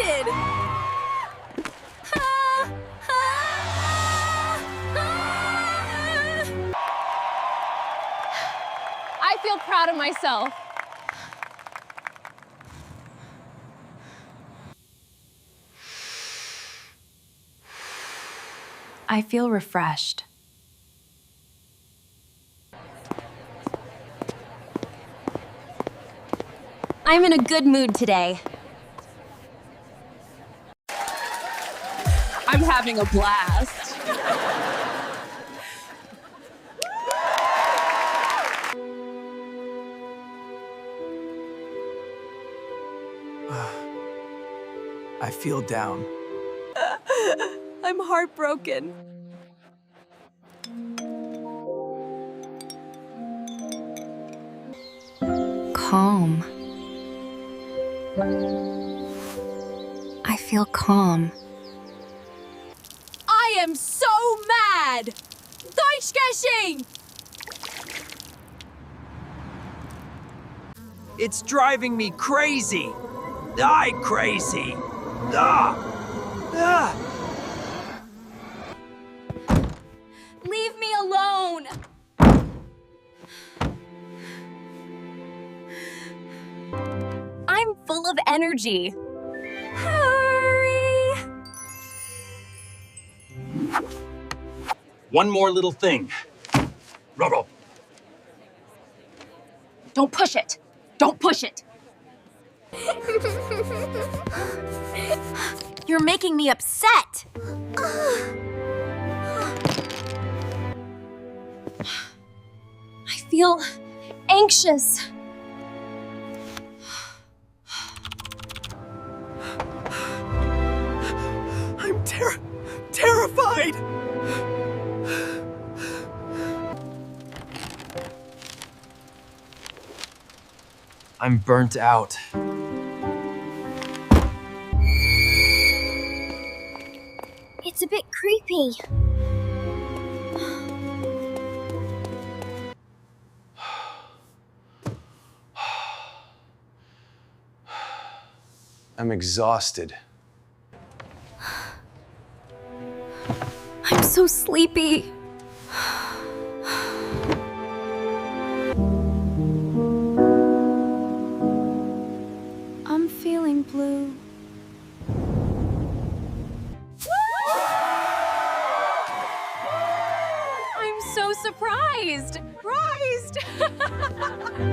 excited! I feel proud of myself. I feel refreshed. I'm in a good mood today. I'm having a blast. I feel down. I'm heartbroken. Calm. I feel calm. I am so mad! Deutschgesching! It's driving me crazy. I crazy. Ah! Ah! Leave me alone! I'm full of energy. Hurry! One more little thing. Roro. Don't push it. Don't push it. You're making me upset. I feel anxious. I'm terrified. I'm burnt out. It's a bit creepy. I'm exhausted. I'm so sleepy. I'm feeling blue. I'm so surprised.